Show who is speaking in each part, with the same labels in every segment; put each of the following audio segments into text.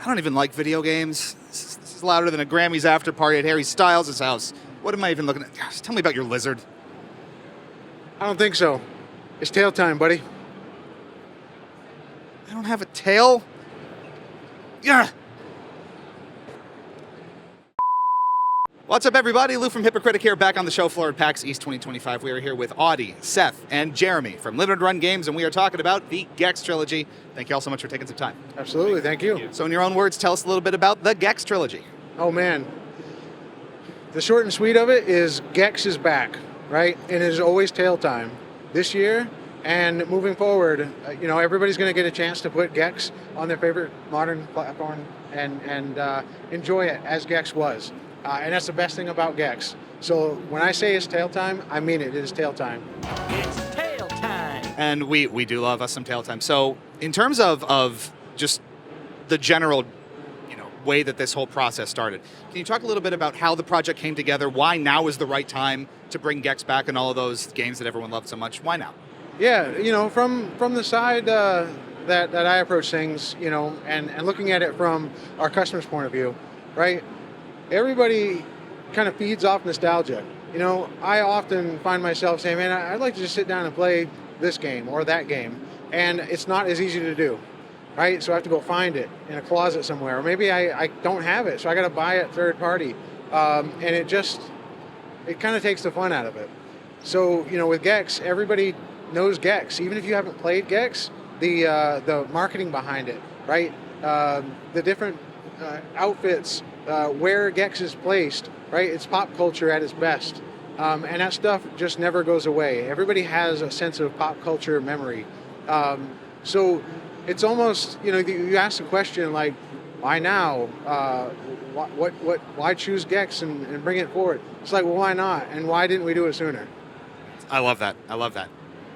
Speaker 1: I don't even like video games. This is louder than a Grammys after party at Harry Styles' house. What am I even looking at? Gosh, tell me about your lizard.
Speaker 2: I don't think so. It's tail time, buddy.
Speaker 1: I don't have a tail? Yeah. What's up, everybody? Lou from Hypocritic here, back on the show floor at PAX East 2025. We are here with Audi, Seth, and Jeremy from Limited Run Games, and we are talking about the Gex Trilogy. Thank you all so much for taking some time.
Speaker 2: Absolutely, thank you.
Speaker 1: So in your own words, tell us a little bit about the Gex Trilogy.
Speaker 2: Oh man, the short and sweet of it is Gex is back, right? And it is always tail time. This year and moving forward, everybody's going to get a chance to put Gex on their favorite modern platform and enjoy it as Gex was. And that's the best thing about Gex. So when I say it's tail time, I mean it. It is tail time.
Speaker 3: It's tail time.
Speaker 1: And we do love us some tail time. So in terms of just the general way that this whole process started, can you talk a little bit about how the project came together? Why now is the right time to bring Gex back and all of those games that everyone loved so much? Why now?
Speaker 2: Yeah, from the side that I approach things, and looking at it from our customer's point of view, right? Everybody kind of feeds off nostalgia. I often find myself saying, man, I'd like to just sit down and play this game or that game. And it's not as easy to do, right? So I have to go find it in a closet somewhere. Or maybe I don't have it, so I got to buy it third party. And it kind of takes the fun out of it. So, with Gex, everybody knows Gex. Even if you haven't played Gex, the marketing behind it, right? The different outfits, where Gex is placed, right? It's pop culture at its best. And that stuff just never goes away. Everybody has a sense of pop culture memory. So it's almost, you ask the question like, why now? Why choose Gex and bring it forward? It's like, well, why not? And why didn't we do it sooner?
Speaker 1: I love that.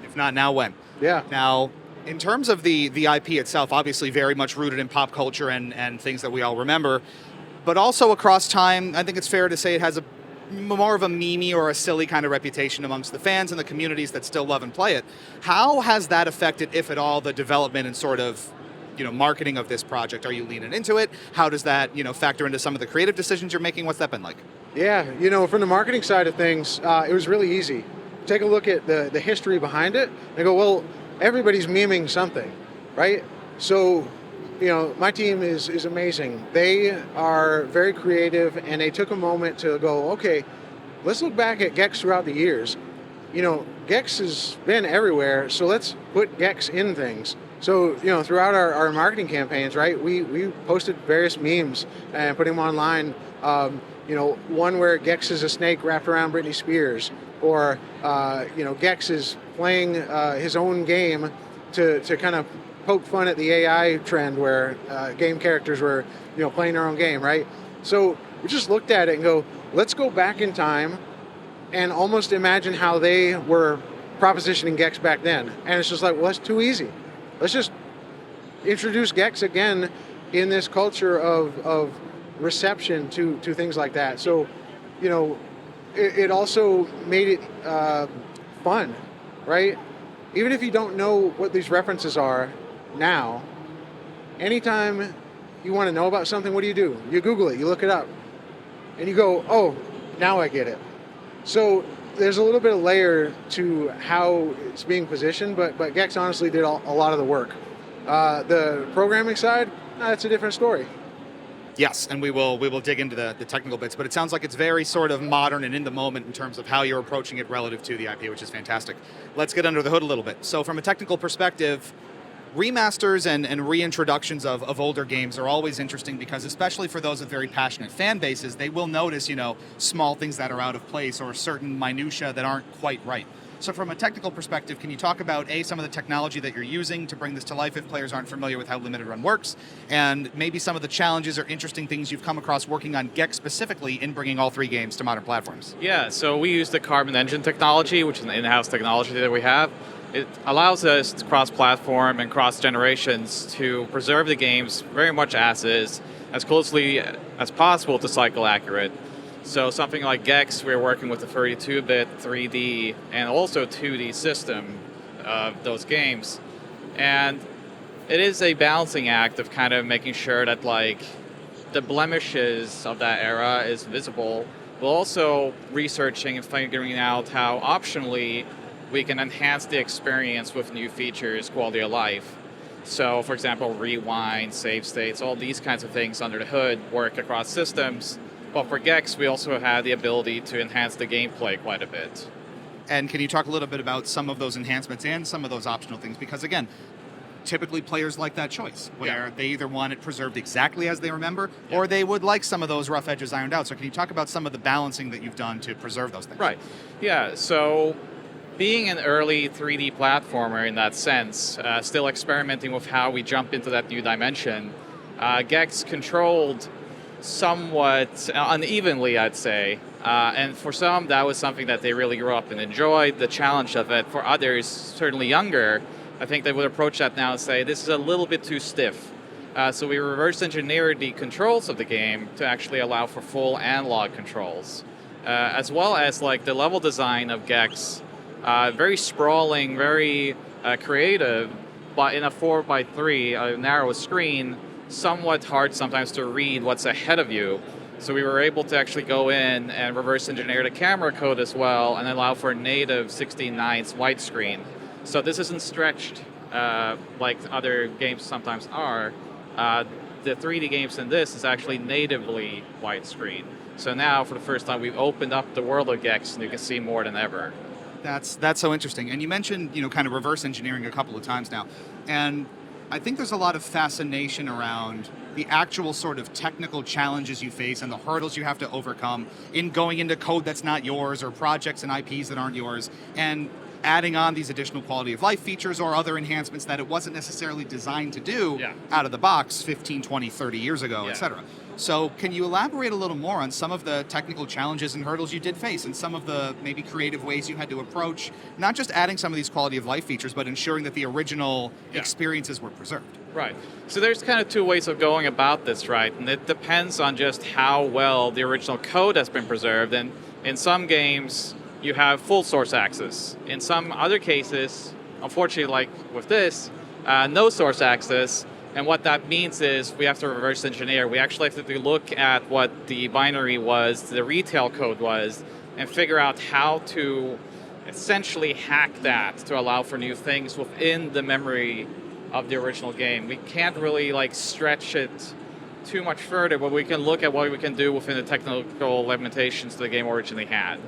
Speaker 1: If not now, when?
Speaker 2: Yeah.
Speaker 1: Now, in terms of the IP itself, obviously very much rooted in pop culture and things that we all remember, but also across time, I think it's fair to say it has a more of a meme or a silly kind of reputation amongst the fans and the communities that still love and play it. How has that affected, if at all, the development and sort of marketing of this project? Are you leaning into it? How does that factor into some of the creative decisions you're making? What's that been like?
Speaker 2: Yeah, from the marketing side of things, it was really easy. Take a look at the history behind it and go, well, everybody's memeing something, right? So, my team is amazing. They are very creative, and they took a moment to go, okay, let's look back at Gex throughout the years. Gex has been everywhere, so let's put Gex in things. So, throughout our marketing campaigns, right, we posted various memes and put them online. One where Gex is a snake wrapped around Britney Spears, or, Gex is playing his own game to kind of poke fun at the AI trend where game characters were, playing their own game, right? So we just looked at it and go, let's go back in time and almost imagine how they were propositioning Gex back then. And it's just like, well, that's too easy. Let's just introduce Gex again in this culture of reception to things like that. So, it also made it fun, right? Even if you don't know what these references are now, anytime you want to know about something, what do? You Google it, you look it up, and you go, oh, now I get it. So there's a little bit of layer to how it's being positioned, but Gex honestly did a lot of the work. The programming side, that's a different story.
Speaker 1: Yes, and we will dig into the technical bits, but it sounds like it's very sort of modern and in the moment in terms of how you're approaching it relative to the IP, which is fantastic. Let's get under the hood a little bit. So from a technical perspective, remasters and reintroductions of older games are always interesting because, especially for those with very passionate fan bases, they will notice, small things that are out of place or certain minutia that aren't quite right. So from a technical perspective, can you talk about, some of the technology that you're using to bring this to life if players aren't familiar with how Limited Run works, and maybe some of the challenges or interesting things you've come across working on Gex specifically in bringing all three games to modern platforms?
Speaker 4: Yeah, so we use the Carbon Engine technology, which is an in-house technology that we have. It allows us to cross-platform and cross-generations to preserve the games very much as is, as closely as possible to cycle accurate. So something like Gex, we're working with a 32-bit 3D and also 2D system of those games. And it is a balancing act of kind of making sure that like the blemishes of that era is visible, but also researching and figuring out how optionally we can enhance the experience with new features, quality of life. So, for example, rewind, save states, all these kinds of things under the hood work across systems. But for Gex, we also have the ability to enhance the gameplay quite a bit.
Speaker 1: And can you talk a little bit about some of those enhancements and some of those optional things? Because again, typically players like that choice, where they either want it preserved exactly as they remember, or they would like some of those rough edges ironed out. So can you talk about some of the balancing that you've done to preserve those things?
Speaker 4: Right. Yeah, so being an early 3D platformer in that sense, still experimenting with how we jump into that new dimension, Gex controlled somewhat unevenly, I'd say. And for some, that was something that they really grew up and enjoyed, the challenge of it. For others, certainly younger, I think they would approach that now and say, this is a little bit too stiff. So we reverse engineered the controls of the game to actually allow for full analog controls. As well as like the level design of Gex, very sprawling, very creative, but in a 4x3, a narrow screen, somewhat hard sometimes to read what's ahead of you. So we were able to actually go in and reverse engineer the camera code as well and allow for native 16:9 widescreen. So this isn't stretched like other games sometimes are. The 3D games in this is actually natively widescreen. So now, for the first time, we've opened up the world of Gex, and you can see more than ever.
Speaker 1: That's so interesting. And you mentioned, kind of reverse engineering a couple of times now. And I think there's a lot of fascination around the actual sort of technical challenges you face and the hurdles you have to overcome in going into code that's not yours or projects and IPs that aren't yours, and adding on these additional quality of life features or other enhancements that it wasn't necessarily designed to do out of the box 15, 20, 30 years ago, etc. So can you elaborate a little more on some of the technical challenges and hurdles you did face and some of the maybe creative ways you had to approach not just adding some of these quality of life features, but ensuring that the original experiences were preserved?
Speaker 4: Right. So there's kind of two ways of going about this, right? And it depends on just how well the original code has been preserved. And in some games, you have full source access. In some other cases, unfortunately, like with this, no source access. And what that means is we have to reverse engineer. We actually have to look at what the binary was, the retail code was, and figure out how to essentially hack that to allow for new things within the memory of the original game. We can't really like stretch it too much further, but we can look at what we can do within the technical limitations the game originally had.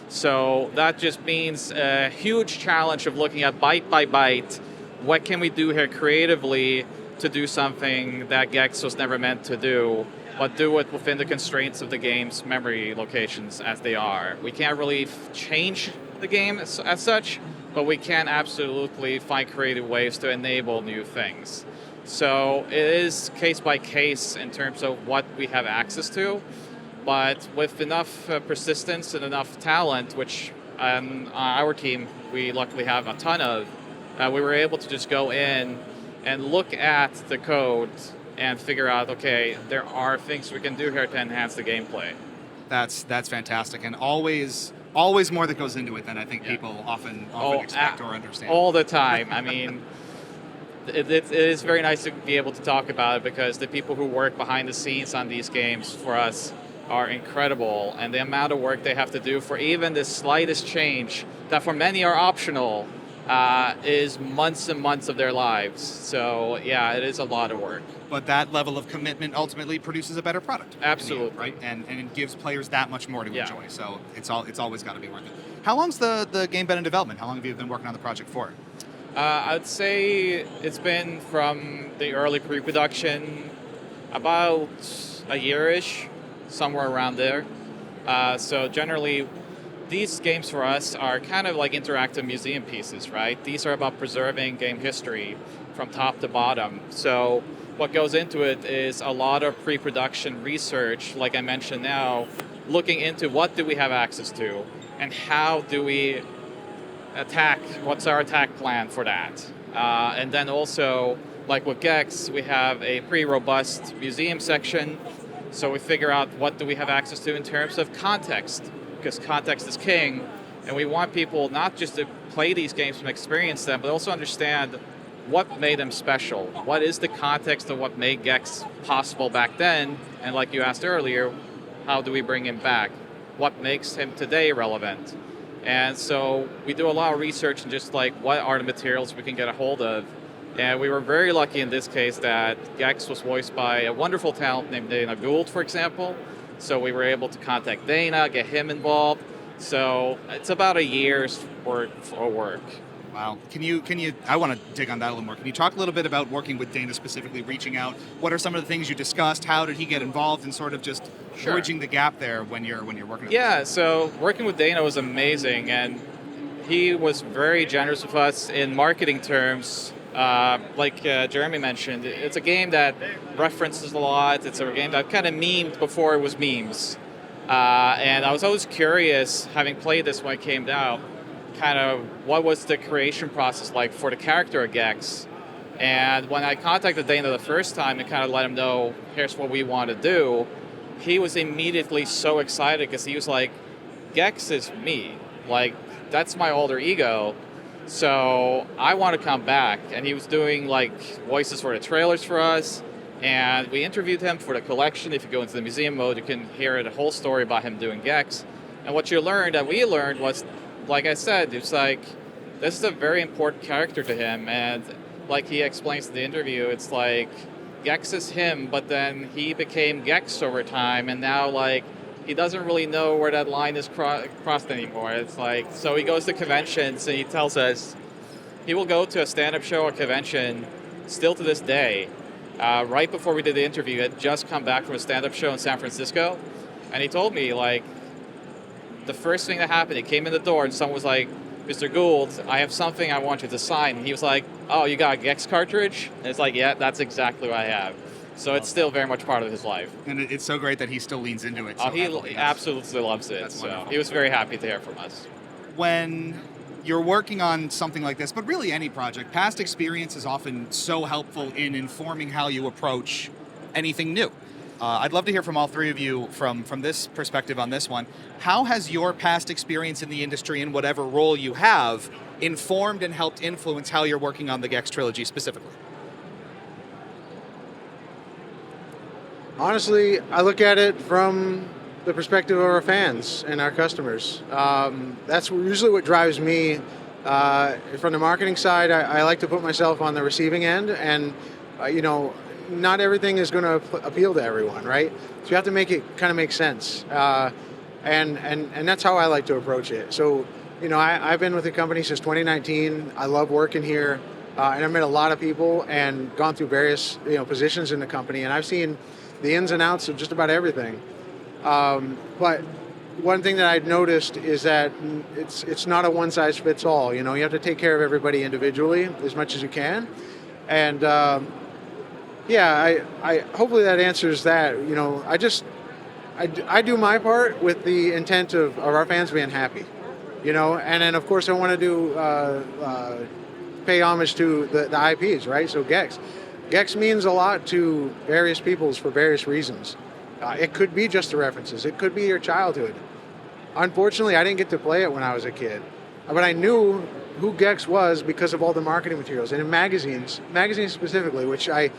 Speaker 4: So that just means a huge challenge of looking at byte by byte, what can we do here creatively to do something that Gex was never meant to do, but do it within the constraints of the game's memory locations as they are. We can't really change the game as such, but we can absolutely find creative ways to enable new things. So it is case by case in terms of what we have access to, but with enough persistence and enough talent, which our team, we luckily have a ton of, we were able to just go in and look at the code and figure out, okay, there are things we can do here to enhance the gameplay.
Speaker 1: That's fantastic, and always more that goes into it than I think people often expect or understand.
Speaker 4: All the time. I mean, it is very nice to be able to talk about it because the people who work behind the scenes on these games for us are incredible, and the amount of work they have to do for even the slightest change that for many are optional is months and months of their lives. So yeah, it is a lot of work.
Speaker 1: But that level of commitment ultimately produces a better product.
Speaker 4: Absolutely.
Speaker 1: Right? And it gives players that much more to enjoy. So it's always got to be worth it. How long's the game been in development? How long have you been working on the project for?
Speaker 4: I'd say it's been from the early pre-production about a year-ish, somewhere around there. So generally, these games for us are kind of like interactive museum pieces, right? These are about preserving game history from top to bottom. So what goes into it is a lot of pre-production research, like I mentioned now, looking into what do we have access to and how do we attack, what's our attack plan for that. And then also, like with Gex, we have a pretty robust museum section. So we figure out what do we have access to in terms of context, because context is king, and we want people not just to play these games and experience them, but also understand what made him special? What is the context of what made Gex possible back then? And like you asked earlier, how do we bring him back? What makes him today relevant? And so we do a lot of research and just like what are the materials we can get a hold of. And we were very lucky in this case that Gex was voiced by a wonderful talent named Dana Gould, for example. So we were able to contact Dana, get him involved. So it's about a year's worth of work.
Speaker 1: Wow. Can you, I want to dig on that a little more. Can you talk a little bit about working with Dana specifically, reaching out? What are some of the things you discussed? How did he get involved in sort of just bridging the gap there when you're working?
Speaker 4: Yeah, so working with Dana was amazing, and he was very generous with us in marketing terms. Like Jeremy mentioned, it's a game that references a lot. It's a game that kind of memed before it was memes. And I was always curious, having played this when it came out, kind of what was the creation process like for the character of Gex. And when I contacted Dana the first time and kind of let him know, here's what we want to do, he was immediately so excited because he was like, Gex is me. Like, that's my alter ego. So I want to come back. And he was doing like voices for the trailers for us. And we interviewed him for the collection. If you go into the museum mode, you can hear the whole story about him doing Gex. And what we learned was, like I said, it's like, this is a very important character to him. And like he explains in the interview, it's like, Gex is him, but then he became Gex over time. And now like, he doesn't really know where that line is crossed anymore. It's like, so he goes to conventions and he tells us he will go to a stand-up show or convention still to this day. Right before we did the interview, he had just come back from a stand-up show in San Francisco. And he told me, like, the first thing that happened, he came in the door and someone was like, Mr. Gould, I have something I want you to sign. And he was like, oh, you got a Gex cartridge? And it's like, yeah, that's exactly what I have. So it's still very much part of his life.
Speaker 1: And it's so great that he still leans into it. So
Speaker 4: he absolutely loves it. So he was very happy to hear from us.
Speaker 1: When you're working on something like this, but really any project, past experience is often so helpful in informing how you approach anything new. I'd love to hear from all three of you from this perspective on this one. How has your past experience in the industry, in whatever role you have, informed and helped influence how you're working on the Gex Trilogy specifically?
Speaker 2: Honestly, I look at it from the perspective of our fans and our customers. That's usually what drives me. From the marketing side, I like to put myself on the receiving end, and not everything is going to appeal to everyone, right? So you have to make it kind of make sense, and that's how I like to approach it. So, I've been with the company since 2019. I love working here, and I've met a lot of people and gone through various positions in the company, and I've seen the ins and outs of just about everything. But one thing that I've noticed is that it's not a one size fits all. You have to take care of everybody individually as much as you can, and I hopefully that answers that. I do my part with the intent of our fans being happy, and then of course I want to do pay homage to the IPs, right? So Gex means a lot to various peoples for various reasons. It could be just the references. It could be your childhood. Unfortunately, I didn't get to play it when I was a kid, but I knew who Gex was because of all the marketing materials and in magazines specifically, which I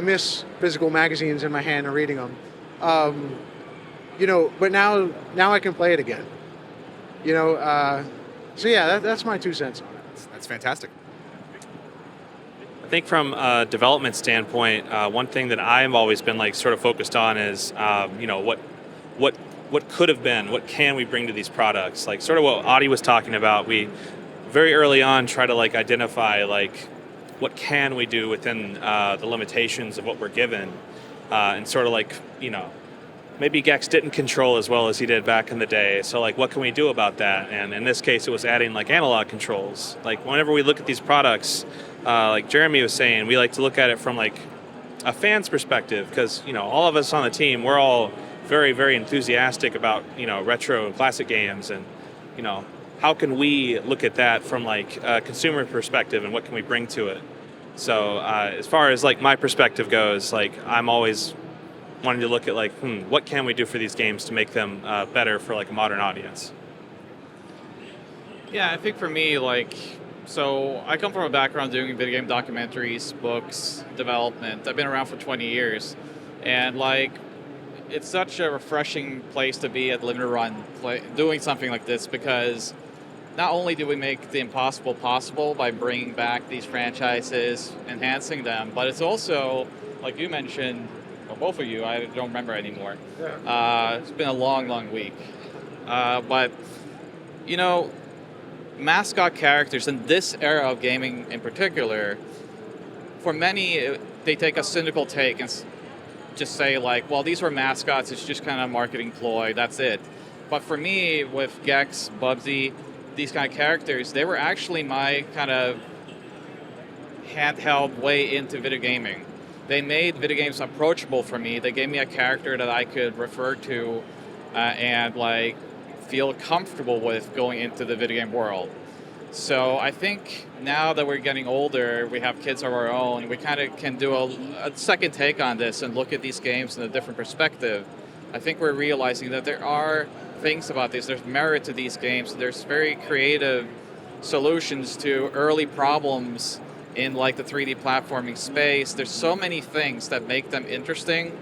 Speaker 2: miss physical magazines in my hand and reading them. But now I can play it again. So yeah, that's my 2 cents on it.
Speaker 1: That's fantastic.
Speaker 5: I think from a development standpoint, one thing that I've always been sort of focused on is, what could have been, what can we bring to these products? Sort of what Audi was talking about. We very early on try to identify what can we do within the limitations of what we're given, and sort of maybe Gex didn't control as well as he did back in the day. So what can we do about that? And in this case, it was adding analog controls. Whenever we look at these products, like Jeremy was saying, we like to look at it from a fan's perspective, because all of us on the team, we're all very, very enthusiastic about retro and classic games, and how can we look at that from a consumer perspective, and what can we bring to it? So as far as my perspective goes, I'm always wanting to look at what can we do for these games to make them better for a modern audience.
Speaker 4: Yeah, I think for me, So I come from a background doing video game documentaries, books, development. I've been around for 20 years. And like, it's such a refreshing place to be at Limited Run doing something like this, because not only do we make the impossible possible by bringing back these franchises, enhancing them, but it's also, like you mentioned, well, both of you, I don't remember anymore. It's been a long, long week. But, you know, mascot characters in this era of gaming in particular, for many, they take a cynical take and just say like, well, these were mascots, it's just kind of a marketing ploy, that's it. But for me, with Gex, Bubsy, these kind of characters, they were actually my kind of handheld way into video gaming. They made video games approachable for me. They gave me a character that I could refer to and like feel comfortable with going into the video game world. So I think now that we're getting older, we have kids of our own, we kind of can do a second take on this and look at these games in a different perspective. I think we're realizing that there are things about this, there's merit to these games, there's very creative solutions to early problems in like the 3D platforming space. There's so many things that make them interesting.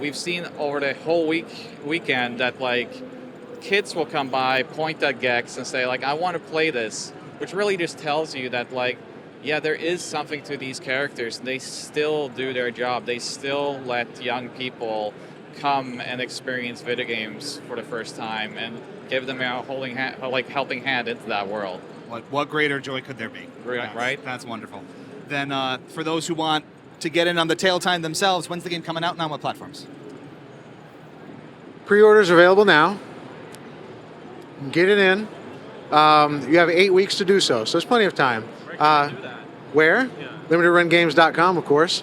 Speaker 4: We've seen over the whole weekend that like kids will come by, point at Gex and say like, I want to play this, which really just tells you that like, yeah, there is something to these characters. They still do their job. They still let young people come and experience video games for the first time and give them a helping hand into that world.
Speaker 1: What greater joy could there be?
Speaker 4: Right?
Speaker 1: That's wonderful. Then for those who want to get in on the tail time themselves, when's the game coming out and on what platforms?
Speaker 2: Pre-orders available now. Get it in. You have 8 weeks to do so there's plenty of time. Where? Yeah. LimitedRunGames.com, of course.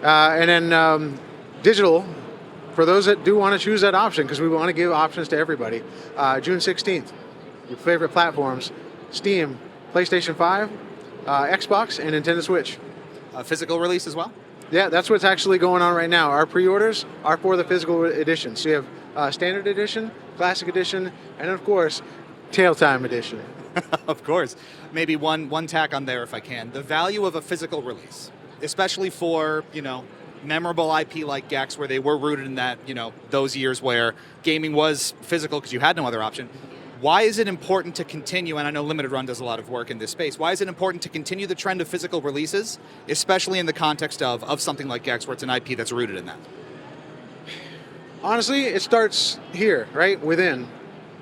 Speaker 2: And then digital, for those that do want to choose that option, because we want to give options to everybody. June 16th, your favorite platforms, Steam, PlayStation 5, Xbox, and Nintendo Switch.
Speaker 1: Physical release as well?
Speaker 2: Yeah, that's what's actually going on right now. Our pre-orders are for the physical edition. So you have Standard Edition, Classic Edition, and of course, Tail Time Edition.
Speaker 1: Of course. Maybe one tack on there if I can. The value of a physical release, especially for, memorable IP like Gex, where they were rooted in that, those years where gaming was physical because you had no other option. Why is it important to continue, and I know Limited Run does a lot of work in this space, why is it important to continue the trend of physical releases, especially in the context of something like Gex, where it's an IP that's rooted in that?
Speaker 2: Honestly, it starts here, right, within.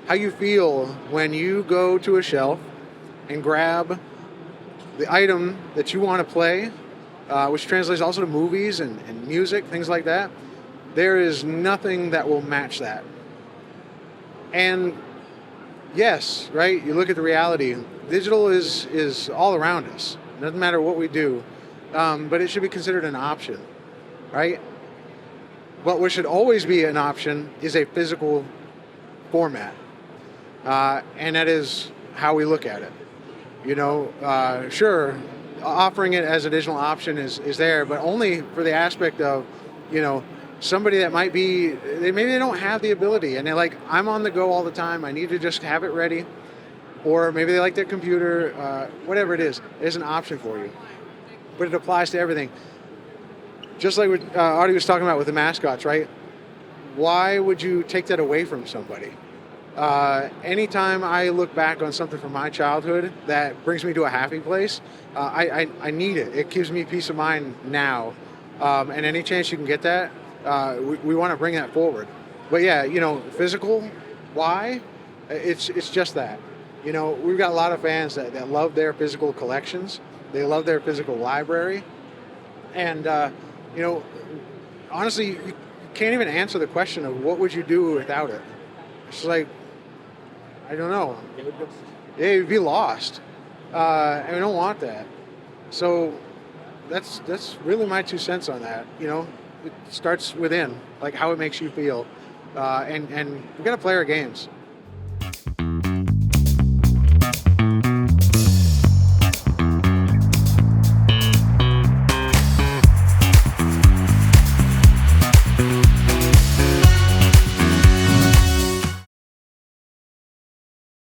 Speaker 2: How you feel when you go to a shelf and grab the item that you want to play, which translates also to movies and music, things like that. There is nothing that will match that. And yes, right, you look at the reality, digital is all around us. It doesn't matter what we do, but it should be considered an option, right? But what should always be an option is a physical format. And that is how we look at it. Sure, offering it as an additional option is there, but only for the aspect of, somebody that might be, maybe they don't have the ability and they're like, I'm on the go all the time, I need to just have it ready. Or maybe they like their computer, whatever it is an option for you. But it applies to everything. Just like what Audi was talking about with the mascots, right? Why would you take that away from somebody? Anytime I look back on something from my childhood that brings me to a happy place, I need it. It gives me peace of mind now. And any chance you can get that, we want to bring that forward. But yeah, physical, why? It's just that. We've got a lot of fans that love their physical collections. They love their physical library. And, honestly, you can't even answer the question of what would you do without it. It's like, I don't know. Yeah, you'd be lost. And we don't want that. So that's really my 2 cents on that. It starts within, like how it makes you feel. And we got to play our games.